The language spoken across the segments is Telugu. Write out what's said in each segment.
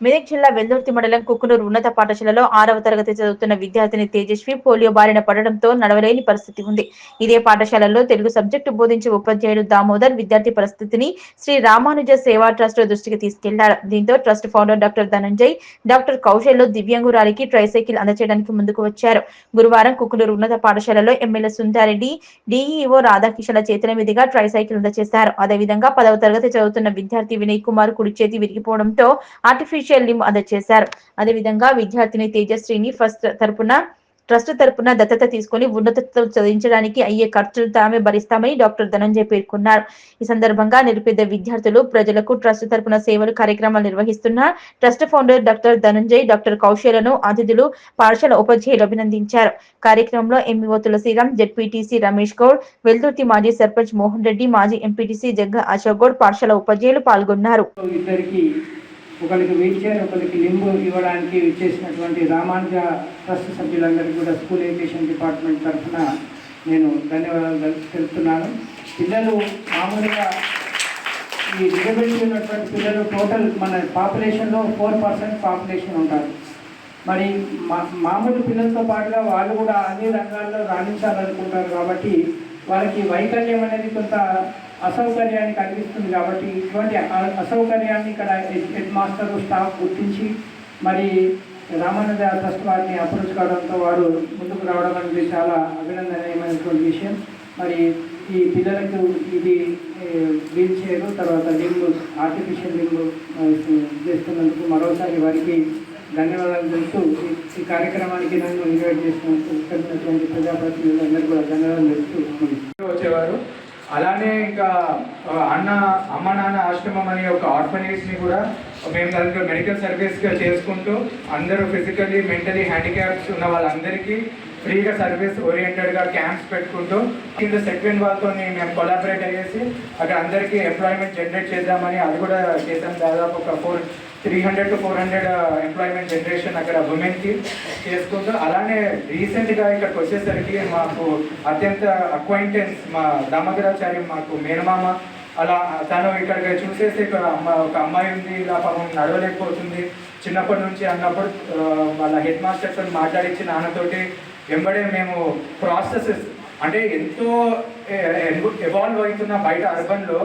మెదక్ జిల్లా వెల్దుర్తి మండలం కుక్కునూరు ఉన్నత పాఠశాలలో 6వ తరగతి చదువుతున్న విద్యార్థిని తేజస్వి పోలియో బారిన పడడంతో నడవలేని పరిస్థితి ఉంది. ఇదే పాఠశాలలో తెలుగు సబ్జెక్టు బోధించే ఉపాధ్యాయుడు దామోదర్ విద్యార్థి పరిస్థితిని శ్రీ రామానుజ సేవా ట్రస్ట్ దృష్టికి తీసుకెళ్లారు. దీంతో trust founder doctor Dhananjay, doctor Kaushal దివ్యాంగురాలికి ట్రైసైకిల్ అందజేయడానికి ముందుకు వచ్చారు. గురువారం కుక్కునూరు ఉన్నత పాఠశాలలో ఎమ్మెల్యే సుందారెడ్డి, డీఈఓ రాధాకిషన్ల చేతుల మీదుగా ట్రైసైకిల్ అందజేశారు. అదేవిధంగా 10వ తరగతి చదువుతున్న విద్యార్థి వినయ్ కుమార్ కుడి చేతి విరిగిపోవడంతో ఆర్టిఫిషియల్ లింబ్ అందజేశారు. అదేవిధంగా విద్యార్థిని తేజస్విని ట్రస్ట్ తరపున దత్తత తీసుకుని ఉన్నత చదివించడానికి అయ్యే ఖర్చులు తామే భరిస్తామని డాక్టర్ ధనంజయ్ పేర్కొన్నారు. ఈ సందర్భంగా నిరుపేద విద్యార్థులు, ప్రజలకు ట్రస్ట్ తరపున సేవలు కార్యక్రమాలు నిర్వహిస్తున్న trust founder doctor Dhananjay, doctor కౌశలను అతిథులు, పాఠశాల ఉపాధ్యాయులు అభినందించారు. కార్యక్రమంలో ఎంఈఓ తులసిరామ్, జెడ్పీటీసీ రమేష్ గౌడ్, వెల్దుర్తి మాజీ సర్పంచ్ మోహన్ రెడ్డి, మాజీ ఎంపీటీసీ జగ్గ అశోక్ గౌడ్, పాఠశాల ఉపాధ్యాయులు పాల్గొన్నారు. ఒకరికి వీల్ చైర్, ఒకరికి లింబు ఇవ్వడానికి చేసినటువంటి రామానుజ ట్రస్ట్ సభ్యులందరికీ కూడా స్కూల్ ఎడ్యుకేషన్ డిపార్ట్మెంట్ తరఫున నేను ధన్యవాదాలు తెలుపుతున్నాను. పిల్లలు మామూలుగా ఈ డిజబిలిటీ ఉన్నటువంటి పిల్లలు టోటల్ మన పాపులేషన్లో 4% పాపులేషన్ ఉంటారు. మరి మామూలు పిల్లలతో పాటుగా వాళ్ళు కూడా అన్ని రంగాల్లో రాణించాలనుకుంటారు. కాబట్టి వాళ్ళకి వైకల్యం అనేది కొంత అసౌకర్యాన్ని కలిగిస్తుంది. కాబట్టి ఇటువంటి అసౌకర్యాన్ని ఇక్కడ హెడ్ మాస్టర్ స్టాఫ్ గుర్తించి మరి రామానుజ ట్రస్ట్ వారిని అప్రోచ్ కావడంతో వారు ముందుకు రావడం అనేది చాలా అభినందనీయమైనటువంటి విషయం. మరి ఈ పిల్లలకు ఇది వీల్ చైర్, తర్వాత లింబు, ఆర్టిఫిషియల్ లింబు చేస్తున్నందుకు మరోసారి వారికి ధన్యవాదాలు తెలుపుతూ ఈ కార్యక్రమానికి నన్ను ఇన్వైట్ చేసినందుకు కలిగినటువంటి ప్రజాప్రతినిధులందరూ కూడా ధన్యవాదాలు తెలుపుతూ వచ్చేవారు. అలానే ఇంకా అమ్మ నాన్న ఆశ్రమం అనే ఒక ఆర్ఫనేజ్ని కూడా మేము దాంట్లో మెడికల్ సర్వీస్గా చేసుకుంటూ అందరూ ఫిజికల్లీ మెంటలీ హ్యాండిక్యాప్స్ ఉన్న వాళ్ళందరికీ ఫ్రీగా సర్వీస్ ఓరియంటెడ్గా క్యాంప్స్ పెట్టుకుంటూ కింద సెట్విన్ వాళ్ళతో మేము కొలాబరేట్ అయ్యేసి అక్కడ అందరికీ ఎంప్లాయ్మెంట్ జనరేట్ చేద్దామని అది కూడా చేసాం. దాదాపు ఒక 300 to 400 ఎంప్లాయ్మెంట్ జనరేషన్ అక్కడ ఉమెన్కి చేసుకుంటూ, అలానే రీసెంట్గా ఇక్కడికి వచ్చేసరికి మాకు అత్యంత అక్వైంటెన్స్ మా దామోదరాచార్య మాకు మేనమామ, అలా తను ఇక్కడికి చూసేసి ఒక అమ్మాయి ఉంది, ఇలా పాపం నడవలేకపోతుంది చిన్నప్పటి నుంచి అన్నప్పుడు వాళ్ళ హెడ్ మాస్టర్తో మాట్లాడించి నాన్నతోటి వెంబడే మేము ప్రాసెసెస్ అంటే ఎంతో ఎవాల్వ్ అవుతున్న బయట అర్బన్లో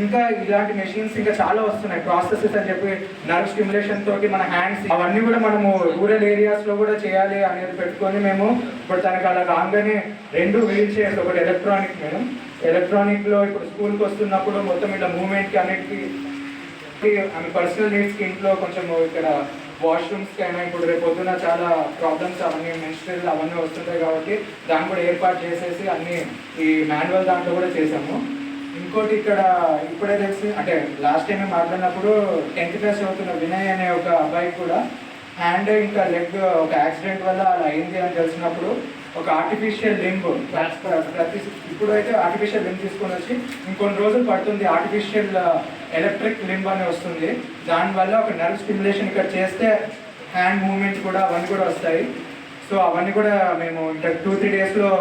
ఇంకా ఇలాంటి మెషిన్స్ ఇంకా చాలా వస్తున్నాయి, ప్రాసెసెస్ అని చెప్పి నర్వ్ స్టిమ్యులేషన్ తోటి మన హ్యాండ్స్ అవన్నీ కూడా మనము రూరల్ ఏరియాస్లో కూడా చేయాలి అనేది పెట్టుకొని మేము ఇప్పుడు తనకు అలా రాగానే 2 వీల్ చైర్స్, ఒకటి ఎలక్ట్రానిక్, మేడం ఎలక్ట్రానిక్లో ఇప్పుడు స్కూల్కి వస్తున్నప్పుడు మొత్తం ఇలా మూవ్మెంట్కి అన్నిటికీ ఆమె పర్సనల్ నీడ్స్కి ఇంట్లో కొంచెం ఇక్కడ వాష్రూమ్స్కి అయినా ఇప్పుడు రేపు పొద్దున చాలా ప్రాబ్లమ్స్ అవన్నీ మెన్స్ట్రల్ అవన్నీ వస్తుంటాయి కాబట్టి దాన్ని కూడా ఏర్పాటు చేసేసి అన్నీ ఈ మాన్యువల్ దాంట్లో కూడా చేసాము. ఇంకోటి ఇక్కడ ఇప్పుడే తెలిసి అంటే లాస్ట్ టైం మాట్లాడినప్పుడు 10th క్లాస్ చదువుతున్న వినయ్ అనే ఒక అబ్బాయికి కూడా హ్యాండ్ ఇంకా లెగ్ ఒక యాక్సిడెంట్ వల్ల అలా అయింది అని తెలిసినప్పుడు ఒక ఆర్టిఫిషియల్ లింబ్ ఇప్పుడు అయితే ఆర్టిఫిషియల్ లింబ్ తీసుకొని వచ్చి ఇంకొన్ని రోజులు పడుతుంది ఆర్టిఫిషియల్ ఎలక్ట్రిక్ లింబ్ అని వస్తుంది. దానివల్ల ఒక నర్వ్ స్టిమ్యులేషన్ ఇక్కడ చేస్తే హ్యాండ్ మూవ్మెంట్ కూడా అవన్నీ కూడా వస్తాయి. సో అవన్నీ కూడా మేము ఇంకా 2-3 డేస్లో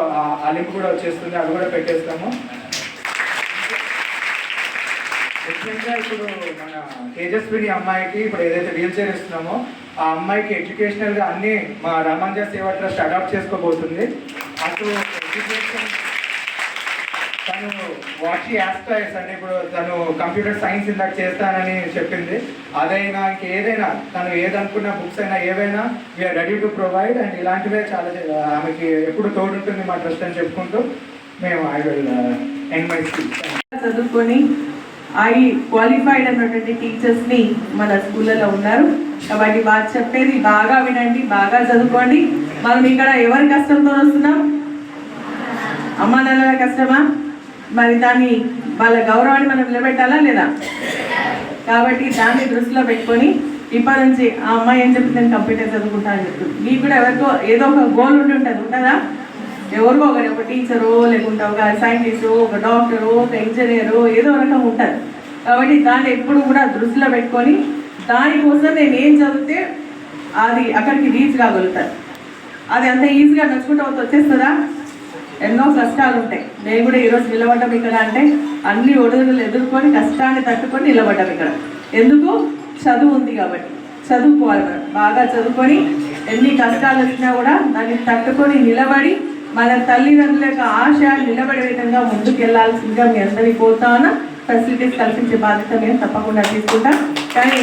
ఆ లింబ్ కూడా వచ్చేస్తుంది, అవి కూడా పెట్టేస్తాము. ముఖ్యంగా ఇప్పుడు మన తేజస్విని అమ్మాయికి ఇప్పుడు ఏదైతే వీల్ చైర్ ఇస్తున్నామో ఆ అమ్మాయికి ఎడ్యుకేషనల్గా అన్నీ మా రామానుజ సేవా ట్రస్ట్ అడాప్ట్ చేసుకోబోతుంది. అటు ఎడ్యుకేషన్ తను వాట్ యాస్పైర్స్ అంటే ఇప్పుడు తను కంప్యూటర్ సైన్స్ ఇందాక చేస్తానని చెప్పింది, అదైనా ఇంకేదైనా తను ఏదనుకున్న బుక్స్ అయినా ఏవైనా we're ready to provide. And ఇలాంటివే చాలా ఆమెకి ఎప్పుడు తోడుంటుంది మా ట్రస్ట్ అని చెప్పుకుంటూ మేము I will end my speech. చదువుకొని క్వాలిఫైడ్ అన్నటువంటి టీచర్స్ని మన స్కూళ్ళలో ఉన్నారు కాబట్టి బాగా చెప్పేది బాగా వినండి, బాగా చదువుకోండి. మనం ఇక్కడ ఎవరి కష్టంతో వస్తున్నాం? అమ్మా నాన్నల కష్టమా? మరి దాన్ని వాళ్ళ గౌరవాన్ని మనం నిలబెట్టాలా లేదా? కాబట్టి దాన్ని దృష్టిలో పెట్టుకొని ఇప్పటి నుంచి ఆ అమ్మాయి ఏం చెప్తుంది, నేను కంప్యూటర్ చదువుకుంటా అని చెప్తుంది. మీకు కూడా ఎవరికో ఏదో ఒక గోల్ ఉంటుంది ఉంటుందా? ఎవరికో ఒకటి, ఒక టీచరు లేకుంటే ఒక సైంటిస్టు, ఒక డాక్టరు, ఒక ఇంజనీరు, ఏదో రకం ఉంటుంది. కాబట్టి దాన్ని ఎప్పుడు కూడా దృష్టిలో పెట్టుకొని దానికోసం నేను ఏం చదివితే అది అక్కడికి రీచ్ కాగలుగుతాను. అది అంత ఈజీగా నడుచుకుంటూ వచ్చేస్తుందా? ఎన్నో కష్టాలు ఉంటాయి. నేను కూడా ఈరోజు నిలబడ్డాం ఇక్కడ అంటే అన్ని ఒడుదలు ఎదుర్కొని కష్టాన్ని తట్టుకొని నిలబడ్డాం ఇక్కడ. ఎందుకు? చదువు ఉంది కాబట్టి. చదువుకోవాలి. మనం బాగా చదువుకొని ఎన్ని కష్టాలు వచ్చినా కూడా దాన్ని తట్టుకొని నిలబడి మన తల్లిదండ్రుల యొక్క ఆశ నిలబడే విధంగా ముందుకు వెళ్ళాల్సిందిగా మీ అందరికీ కోరుతామన్నా. ఫెసిలిటీస్ కల్పించే బాధ్యత మేము తప్పకుండా తీసుకుంటాం. కానీ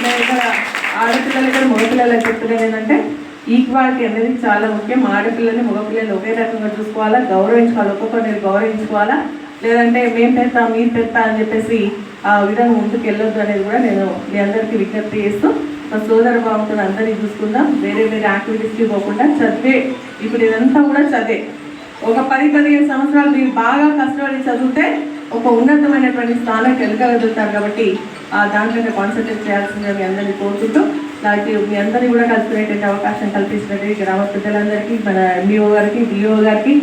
మేము ఇక్కడ ఆడపిల్లల దగ్గర మగపిల్లలకు చెప్తున్నది ఏంటంటే ఈక్వాలిటీ అనేది చాలా ముఖ్యం. ఆడపిల్లల్ని మగపిల్లలు ఒకే రకంగా చూసుకోవాలా, గౌరవించుకోవాలి, ఒక్కొక్కరిని గౌరవించుకోవాలా. లేదంటే మేము పెడతా మీరు పెడతా అని చెప్పేసి ఆ విధంగా ముందుకు వెళ్ళొద్దు అనేది కూడా నేను మీ అందరికీ విజ్ఞప్తి చేస్తూ ఒక సోదర భావంతో అందరినీ చూసుకుందాం. వేరే వేరే యాక్టివిటీస్కి పోకుండా చదివే, ఇప్పుడు ఇదంతా కూడా చదివే. ఒక 10-15 సంవత్సరాలు మీరు బాగా కష్టపడి చదివితే ఒక ఉన్నతమైనటువంటి స్థానానికి వెళ్ళగలుగుతారు. కాబట్టి దాంట్లో కాన్సన్ట్రేట్ చేయాల్సిందిగా మీ అందరినీ కోరుకుంటూ నాకు మీ అందరినీ కూడా కలుసుకునేటువంటి అవకాశం కల్పించినటువంటి గ్రామ ప్రజలందరికీ, మన ఎంఈఓ గారికి, డిఓ గారికి,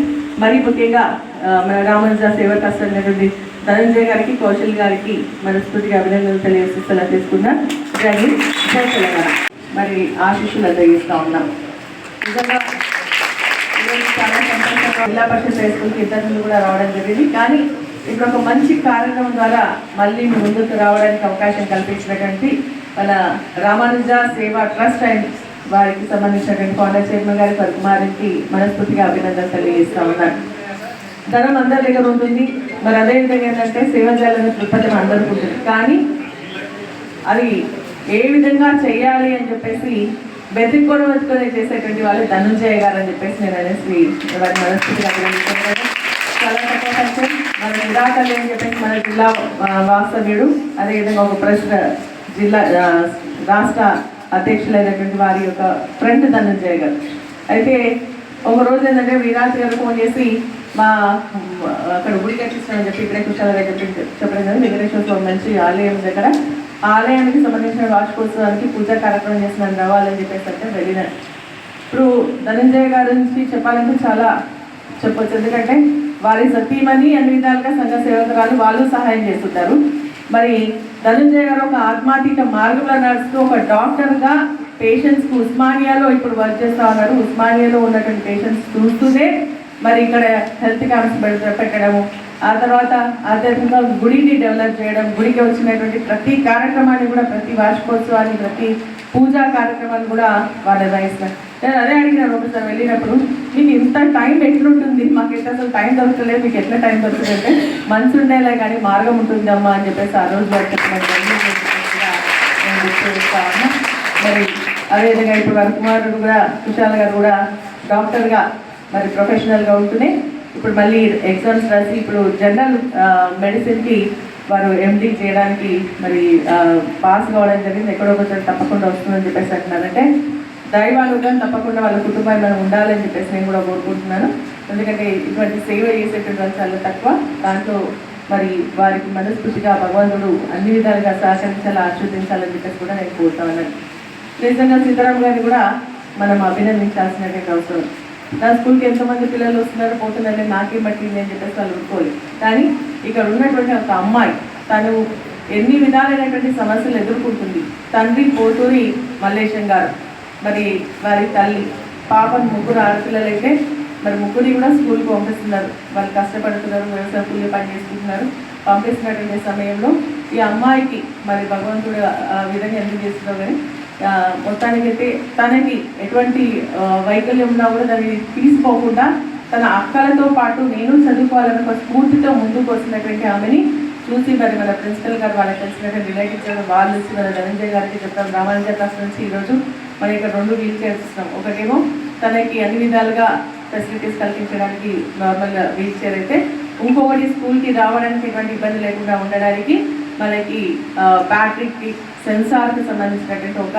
మరీ ముఖ్యంగా మన రామానుజ సేవ ట్రస్ట్ అయినటువంటి ధనంజయ్ గారికి, కౌశల్ గారికి మనస్ఫూర్తిగా అభినందనలు తెలియజేసి సెలవు తీసుకున్నాం. జై హింద్, జై తెలంగాణ. మరి ఆశీస్సులు అందజేస్తూ ఉన్నాం. నిజంగా చాలా సంతోషంగా జిల్లా పరిషత్ హై స్కూల్కి ఇద్దరు కూడా రావడం జరిగింది. కానీ ఇప్పుడు ఒక మంచి కార్యక్రమం ద్వారా మళ్ళీ ముందుకు రావడానికి అవకాశం కల్పించినటువంటి మన రామానుజ సేవా ట్రస్ట్ అండ్ వారికి సంబంధించినటువంటి ఫౌండర్ చైర్మన్ గారి కుమారికి మనస్ఫూర్తిగా అభినందనలు తెలియజేస్తూ ఉన్నారు. ధనం అందరి దగ్గర ఉంటుంది. మరి అదేవిధంగా ఏంటంటే సేవ చేయాలనే దృక్పథం అందరికీ ఉంటుంది. కానీ అది ఏ విధంగా చేయాలి అని చెప్పేసి వెతుక్కొని చేసేటువంటి వాళ్ళు ధనంజయ గారు అని చెప్పేసి నేను అనేసి వారి మనస్ఫూర్తిగా అభినందిస్తున్నాను. చాలా తక్కువ ఖర్చు మన నిరాకరణ అని చెప్పేసి మన జిల్లా వాస్తవ్యుడు, అదేవిధంగా ఒక ప్రశ్న జిల్లా రాష్ట్ర అధ్యక్షులైనటువంటి వారి యొక్క ఫ్రెండ్ ధనంజయ గారు. అయితే ఒక రోజు ఏంటంటే విరాట్ గారు ఫోన్ చేసి మా అక్కడ గుడి కట్టిస్తామని చెప్పి ఇక్కడే కుషాల దగ్గర చెప్పడం కదా, వెంకటేశ్వర స్వామి మంచి ఆలయం దగ్గర ఆలయానికి సంబంధించిన వార్షికోత్సవానికి పూజా కార్యక్రమం చేస్తున్నాను రావాలని చెప్పేసి అంటే వెళ్ళినాను. ఇప్పుడు ధనంజయ గారి నుంచి చెప్పాలంటే చాలా చెప్పొచ్చు. ఎందుకంటే వారి సతీమణి అన్ని విధాలుగా సంఘ సేవకురాలు, వాళ్ళు సహాయం చేస్తుంటారు. మరి ధనంజయ గారు ఒక ఆత్మాతీత మార్గంలో నడుస్తూ ఒక డాక్టర్గా పేషెంట్స్కి ఉస్మానియాలో ఇప్పుడు వర్క్ చేస్తూ ఉన్నారు. ఉస్మానియాలో ఉన్నటువంటి పేషెంట్స్ చూస్తూనే మరి ఇక్కడ హెల్త్ క్యాంప్స్ పెట్టడము, ఆ తర్వాత ఆధ్యాత్మిక గుడిని డెవలప్ చేయడం, గుడికి వచ్చినటువంటి ప్రతి కార్యక్రమాన్ని కూడా, ప్రతి వార్షికోత్సవాన్ని, ప్రతి పూజా కార్యక్రమాన్ని కూడా వాళ్ళు నిర్వహిస్తారు. నేను అదే అడిగినాను ఒకసారి వెళ్ళినప్పుడు, మీకు ఇంత టైం ఎట్లుంటుంది, మాకు ఎట్లా అసలు టైం దొరకలేదు, మీకు ఎట్లా టైం దొరుకుతుంది అంటే మనసు ఉండేలా కానీ మార్గం ఉంటుందమ్మా అని చెప్పేసి ఆ రోజు మరి అదేవిధంగా ఇప్పుడు వారి కుమారుడు కూడా కుశాల్ గారు కూడా డాక్టర్గా మరి ప్రొఫెషనల్గా ఉంటూనే ఇప్పుడు మళ్ళీ ఎగ్జామ్స్ రాసి ఇప్పుడు జనరల్ మెడిసిన్కి వారు ఎండీ చేయడానికి మరి పాస్ కావడం జరిగింది. ఎక్కడో ఒకసారి తప్పకుండా వస్తుందని చెప్పేసి అంటున్నారంటే దైవానుగ్రహం తప్పకుండా వాళ్ళ కుటుంబాన్ని మనం ఉండాలని చెప్పేసి నేను కూడా కోరుకుంటున్నాను. ఎందుకంటే ఇటువంటి సేవ చేసేటువంటి వాళ్ళు చాలా తక్కువ. దాంట్లో మరి వారికి మనస్ఫూర్తిగా భగవంతుడు అన్ని విధాలుగా సహకరించాలి, ఆశీర్వదించాలని చెప్పేసి కూడా నేను కోరుతాను. నిజంగా సీతారాం గారిని కూడా మనం అభినందించాల్సినటువంటి అవసరం. నా స్కూల్కి ఎంతమంది పిల్లలు వస్తున్నారు పోతున్నారని నాకేం పట్టింది అని చెప్పేసి వాళ్ళు ఊరుకోలేదు. కానీ ఇక్కడ ఉన్నటువంటి ఒక అమ్మాయి తను ఎన్ని విధాలైనటువంటి సమస్యలు ఎదుర్కొంటుంది. తండ్రి పోతూరి మల్లేశం గారు, మరి వారి తల్లి, పాపను ముగ్గురు ఆడపిల్లలైతే మరి ముగ్గురిని కూడా స్కూల్కి పంపిస్తున్నారు. వాళ్ళు కష్టపడుతున్నారు, వ్యవసాయ కూలి పని చేసుకుంటున్నారు. పంపిస్తున్నటువంటి సమయంలో ఈ అమ్మాయికి మరి భగవంతుడు ఆ విధంగా ఎందుకు చేస్తున్నావు కానీ మొత్తానికైతే తనకి ఎటువంటి వైకల్యం ఉన్నా కూడా దాన్ని తీసుకోకుండా తన అక్కలతో పాటు నేను చదువుకోవాలన్న ఒక స్ఫూర్తితో ముందుకు వస్తున్నటువంటి ఆమెని చూసి మరి మన ప్రిన్సిపల్ గారు వాళ్ళకి తెలిసినటువంటి రిలేటివ్స్ వాళ్ళు వచ్చి మన ధనంజయ్ గారికి చెప్తాం. రామానుజ ట్రస్ట్ నుంచి ఈరోజు మరి ఇక్కడ 2 వీల్ చైర్స్ ఇస్తాం. ఒకటేమో తనకి అన్ని విధాలుగా ఫెసిలిటీస్ కల్పించడానికి నార్మల్గా వీల్ చైర్ అయితే, ఇంకొకటి స్కూల్కి రావడానికి ఎటువంటి ఇబ్బంది లేకుండా ఉండడానికి మనకి బ్యాటరీకి సెన్సార్కి సంబంధించినటువంటి ఒక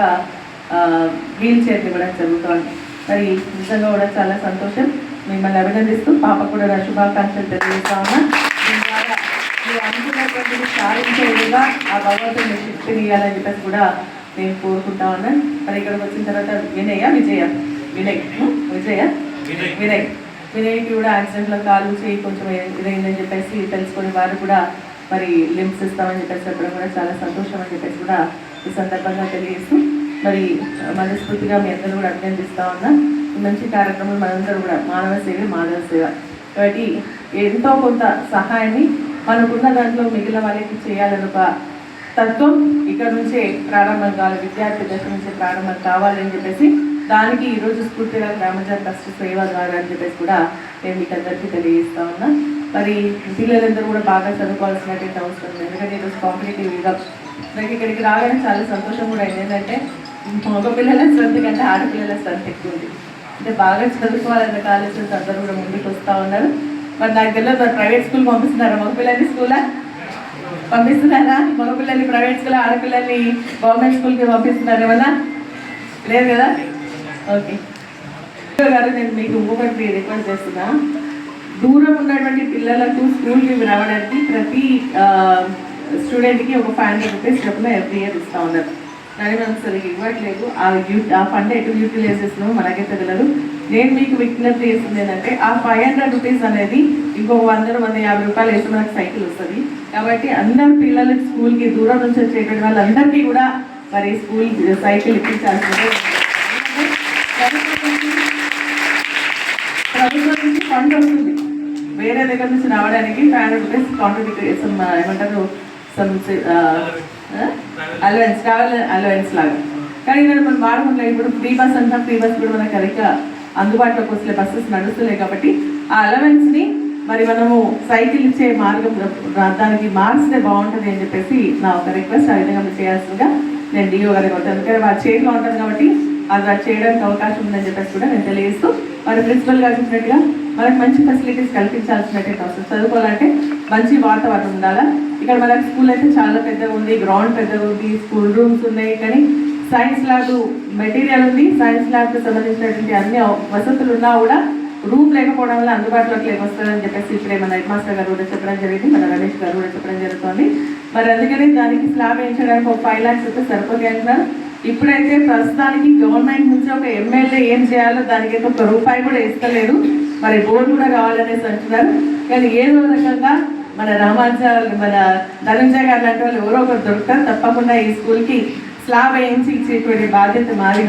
వీల్ చైర్ని ఇవ్వడం జరుగుతుంది. మరి నిజంగా కూడా చాలా సంతోషం. మిమ్మల్ని అభినందిస్తూ పాప కూడా నా శుభాకాంక్షలు తెలియజేస్తా ఉన్నా. దీని ద్వారా మీరు అనుకున్నటువంటిది సాధించేదిగా ఆ భగవంతుని శక్తిని ఇవ్వాలని చెప్పేసి కూడా నేను కోరుకుంటా ఉన్నాను. మరి ఇక్కడికి వచ్చిన తర్వాత వినయ్కి కూడా యాక్సిడెంట్లో కాలు చేయి కొంచెం ఇదైందని చెప్పేసి తెలుసుకొని వారు కూడా మరి లింప్స్ ఇస్తామని చెప్పేసి చెప్పడం కూడా చాలా సంతోషం అని చెప్పేసి కూడా ఈ సందర్భంగా తెలియజేస్తూ మరి మనస్ఫూర్తిగా మీ అందరూ కూడా అభినందిస్తూ ఉన్నా. మంచి కార్యక్రమం మనందరూ కూడా మానవ సేవ కాబట్టి ఎంతో కొంత సహాయాన్ని మనకున్న దాంట్లో మిగిలిన వాళ్ళకి చేయాలని ఒక తత్వం ఇక్కడ నుంచే ప్రారంభం కావాలి, విద్యార్థి దశ నుంచే ప్రారంభం కావాలని చెప్పేసి దానికి ఈరోజు స్ఫూర్తిగా గ్రామజాత ట్రస్ట్ సేవ ద్వారా అని చెప్పేసి కూడా నేను మీకు అందరికీ తెలియజేస్తా ఉన్నా. మరి పిల్లలందరూ కూడా బాగా చదువుకోవాల్సినటువంటి అవసరం ఉంది. ఎందుకంటే ఈరోజు కాంపిటేటివ్ యుగం. నాకు ఇక్కడికి రాగానే చాలా సంతోషం కూడా అయింది. ఏంటంటే మగ పిల్లల శ్రద్ధ కంటే ఆడపిల్లల శ్రద్ధ ఎక్కువ ఉంది. అంటే బాగా చదువుకోవాలన్న కాలేజెస్ అందరూ కూడా ముందుకు వస్తూ ఉన్నారు. మరి నాకు తెలియదు ప్రైవేట్ స్కూల్ పంపిస్తున్నారా? మగపిల్లల్ని స్కూలా పంపిస్తున్నారా? మగపిల్లల్ని ప్రైవేట్ స్కూల్, ఆడపిల్లల్ని గవర్నమెంట్ స్కూల్కి పంపిస్తున్నారు ఏమన్నా? లేదు కదా? ఓకే గారు, నేను మీకు ఇంకొకటి రిక్వెస్ట్ చేస్తున్నా. దూరం ఉన్నటువంటి పిల్లలకు స్కూల్కి రావడానికి ప్రతి స్టూడెంట్కి ఒక 500 రూపీస్ చొప్పున ఎవ్రీ ఇయర్ ఇస్తూ ఉన్నారు. కానీ మనం సరిగ్గా ఇవ్వట్లేదు. ఆ ఫండ్ ఎటు యూటిలైజ్ చేస్తున్నామో మనకే తెలియదు. నేను మీకు విజ్ఞప్తి చేస్తుంది ఏంటంటే ఆ 500 రూపీస్ అనేది ఇంకొక 150 రూపాయలు వేస్తే మనకు సైకిల్ వస్తుంది. కాబట్టి అందరు పిల్లలకి స్కూల్కి దూరం నుంచి వచ్చేటువంటి వాళ్ళందరికీ కూడా మరి స్కూల్ సైకిల్ ఇప్పించాల్సిందే. ప్రభుత్వం నుంచి ఫండ్ వస్తుంది, వేరే దగ్గర నుంచి రావడానికి 500 రూపీస్ కాంట్రిబ్యూట్ ఏమంటారు అలవెన్స్, ట్రావెల్ అలవెన్స్ లాగా. కానీ ఇక్కడ మనం వాడకుండా ఇప్పుడు ఫ్రీ బస్ అంటాం. ఫ్రీ బస్ కూడా మనకు కరెక్ట్గా అందుబాటులోకి వస్తే బస్సెస్ నడుస్తున్నాయి. కాబట్టి ఆ అలవెన్స్ని మరి మనము సైకిల్ ఇచ్చే మార్గం దానికి మార్చితే బాగుంటుంది అని చెప్పేసి నా ఒక రిక్వెస్ట్. ఆ విధంగా మీరు చేయాల్సిందిగా నేను డిఓ గారికి కొట్టాను. ఎందుకంటే వారి చేతిలో ఉంటుంది కాబట్టి అది చేయడానికి అవకాశం ఉందని చెప్పేసి కూడా నేను తెలియజేస్తూ, మరి ప్రిన్సిపల్ గారు చెప్పినట్టుగా మనకు మంచి ఫెసిలిటీస్ కల్పించాల్సినటువంటి అవసరం. చదువుకోవాలంటే మంచి వాతావరణం ఉండాలా. ఇక్కడ మనకు స్కూల్ అయితే చాలా పెద్దగా ఉంది, గ్రౌండ్ పెద్దగా ఉంది, స్కూల్ రూమ్స్ ఉన్నాయి. కానీ సైన్స్ ల్యాబ్ మెటీరియల్ ఉంది. సైన్స్ ల్యాబ్కి సంబంధించినటువంటి అన్ని వసతులు ఉన్నా కూడా రూమ్ లేకపోవడం వల్ల అందుబాటులోకి లేకొస్తుందని చెప్పేసి ఇప్పుడే మన హెడ్ మాస్టర్ గారు కూడా చెప్పడం జరిగింది, మన రమేష్ గారు కూడా చెప్పడం జరుగుతుంది. మరి అందుకని దానికి స్లాబ్ వేయించడానికి ఒక 5 lakhs రూపీస్ సరిపోతాయి అంటున్నారు. ఇప్పుడైతే ప్రస్తుతానికి గవర్నమెంట్ నుంచి ఒక ఎమ్మెల్యే ఏం చేయాలో దానికైతే ఒక రూపాయి కూడా ఇస్తలేదు. మరి బోర్డు కూడా కావాలనేసి అంటున్నారు. కానీ ఏదో రకంగా మన మన ధనంజయ గారు లాంటి వాళ్ళు ఎవరో ఒకరు దొరుకుతారు. తప్పకుండా ఈ స్కూల్కి స్లాబ్ వేయించి ఇచ్చేటువంటి బాధ్యత మాది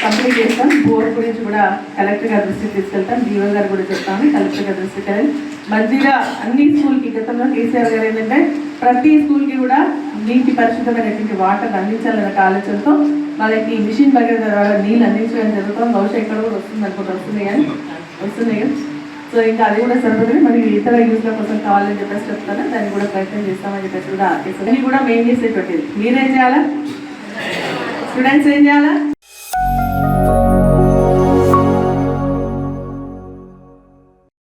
కంప్లీట్ చేస్తాం. బోర్డు గురించి కూడా కలెక్టర్ గారి దృష్టికి తీసుకెళ్తాం, డిఓ గారు కూడా చెప్తాము, కలెక్టర్ గారి దృష్టికి వెళ్ళి మంచిగా అన్ని స్కూల్కి. గతంలో కేసీఆర్ గారు ఏంటంటే ప్రతి స్కూల్కి కూడా నీటి పరిశుద్ధమైనటువంటి వాటర్ అందించాలన్న ఆలోచనతో వాళ్ళకి మిషన్ భగీరథ ద్వారా నీళ్ళు అందించడం జరుగుతాం. బహుశా ఇక్కడ కూడా వస్తుంది అనుకుంటూ వస్తున్నాయి. సో ఇంకా అది కూడా సరిపోతుంది. మరి ఇతర యూజ్ల కోసం కావాలని చెప్పేసి చెప్తాను, దాన్ని కూడా ప్రయత్నం చేస్తామని చెప్పేసి కూడా మేము చేసేటువంటిది. మీరేం చేయాలా? స్టూడెంట్స్ ఏం చేయాలా?